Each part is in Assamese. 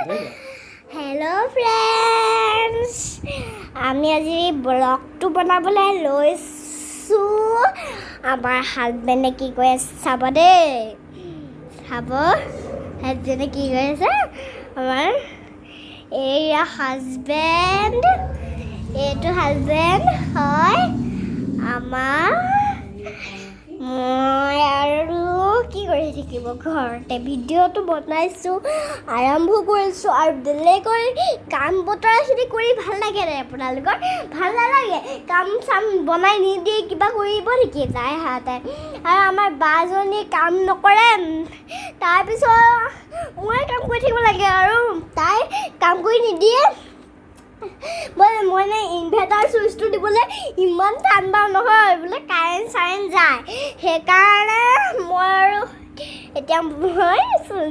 हेलो फ्रेंड्स আমি আজি ব্লগটো বনাবলৈ লৈছো আমাৰ হাজবেণ্ডে কি কৈ আছে চাব দেই চাব হাজবেণ্ডে কি কৈ আছে আমাৰ এয়া হাজবেণ্ড এইটো হাজবেণ্ড হয় আমাৰ মই আৰু কি কৰি থাকিব ঘৰতে ভিডিঅ'টো বনাইছোঁ আৰম্ভ কৰিছোঁ আৰু বেলেগৰ কাম বতৰাখিনি কৰি ভাল লাগে নাই আপোনালোকৰ ভাল নালাগে কাম চাম বনাই নিদিয়ে কিবা কৰিব নেকি তাই হাতে আৰু আমাৰ বাজনী কাম নকৰে তাৰপিছত মই কাম কৰি থাকিব লাগে আৰু তাই কাম কৰি নিদিয়ে মই ইনভাৰ্টাৰ চুইচটো দিবলৈ ইমান ঠাণ্ডা নহয় বোলে কাৰেণ্ট চাৰেণ্ট যায় সেইকাৰণে মই আৰু এতিয়া মই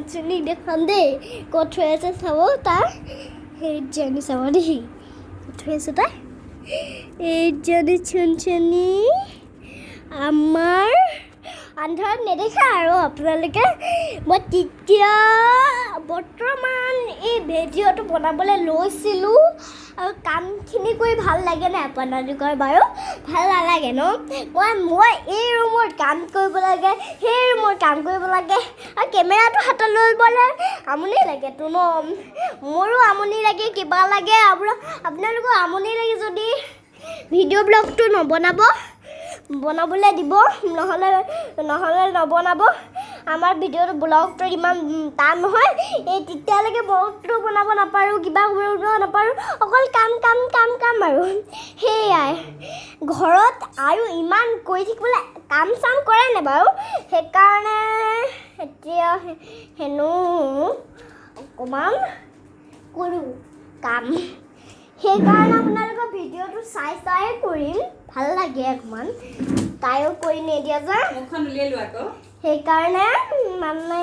চুনি দেখাম দেই ক'ত থৈ আছে চাব তাৰ সেইজনী চাব দেই ক'ত থৈ আছে তাই এইজনী চুনচুনি আমাৰ আন্ধাৰত নেদেখা আৰু আপোনালোকে মই তেতিয়া বৰ্তমান এই ভিডিঅ'টো বনাবলৈ লৈছিলোঁ আৰু কামখিনি কৰি ভাল লাগে নাই আপোনালোকৰ বাৰু ভাল নালাগে ন মই এই ৰুমত কাম কৰিব লাগে সেই ৰুমত কাম কৰিব লাগে আৰু কেমেৰাটো হাতত ল'বলৈ আমনি লাগেতো ন মোৰো আমনি লাগে কিবা লাগে আপোনালোকৰ আমনি লাগে যদি ভিডিঅ' ব্লগটো বনাবলৈ দিব নহ'লে নবনাব আমাৰ ভিডিঅ'টো ব্লগটো ইমান টান নহয় এই তেতিয়ালৈকে ব্লগটো বনাব নাপাৰোঁ কিবা কৰিব নাপাৰোঁ অকল কাম আৰু সেয়াই ঘৰত আৰু ইমান কৰি থাকিবলৈ কাম চাম কৰে নে বাৰু সেইকাৰণে এতিয়া হেনো অকণমান কৰোঁ কাম সেইকাৰণে আপোনালোকৰ ভিডিঅ'টো চাই কৰিম ভাল লাগে অকণমান তাইও কৰি নিদিয়া যে মুখখন উলিয়াই লোৱা আকৌ সেইকাৰণে মানে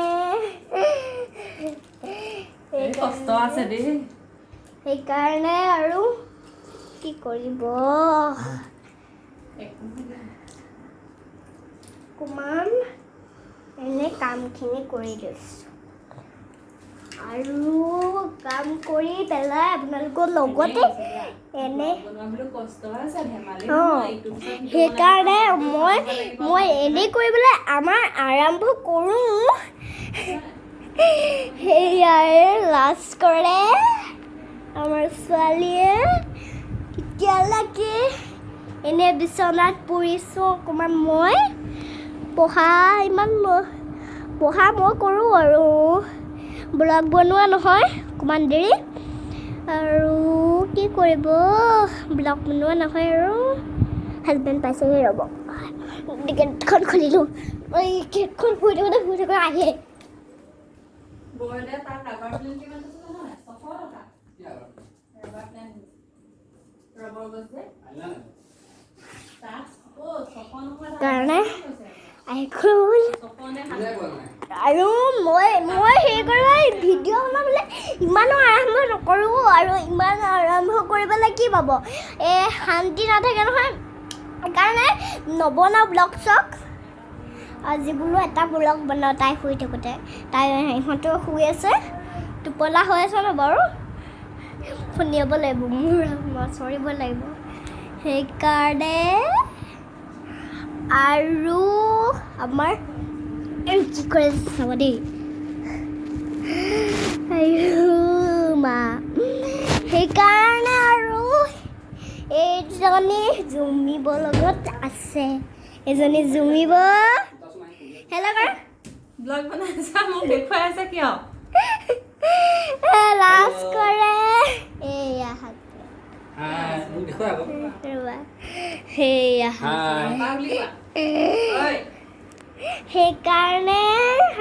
কষ্ট আছে দেই সেইকাৰণে আৰু কি কৰিব অকণমান এনে কামখিনি কৰি লৈছোঁ আৰু কাম কৰি পেলাই আপোনালোকৰ লগতে এনে সেইকাৰণে মই এনে কৰিবলৈ আমাৰ আৰম্ভ কৰোঁ সেয়াই লাজ কৰে আমাৰ ছোৱালীয়ে তেতিয়ালৈকে এনে বিচনাত পৰিছোঁ অকণমান মই পঢ়া মই কৰোঁ আৰু ব্লগ বনোৱা নহয় অকণমান দেৰি আৰু কি কৰিব ব্লগ বনোৱা নহয় আৰু হাজবেণ্ড পাইছেহি ৰ'ব গেটখন খুলিলোঁ এই গেটখন শুই থাকোঁতে আহে কাৰণে আৰু মই সেই কৰিব ভিডিঅ' বনাবলৈ ইমানো আৰম্ভ নকৰোঁ আৰু ইমান আৰম্ভ কৰিবলৈ কি পাব শান্তি নাথাকে নহয় সেইকাৰণে নবনাওঁ ব্লগ চগ আজি বোলো এটা ব্লগ বনাওঁ তাই শুই থাকোঁতে তাই সিহঁতেও শুই আছে টোপোলা হৈ আছে ন বাৰু শুনিব লাগিব মোৰ চৰিব লাগিব সেইকাৰণে আৰু আমাৰ কি কৰে চাব দেই মা সেইকাৰণে আৰু এইজনী জুমিব লগত আছে এজনী জুমিব হেল্ল' কৰা ব্লগ বনাইছা মোক দেখুৱাই আছে কিয় লাজ কৰে এয়া সেইকাৰণে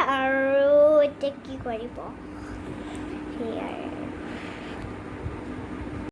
আৰু এতিয়া কি কৰিব সেয়াই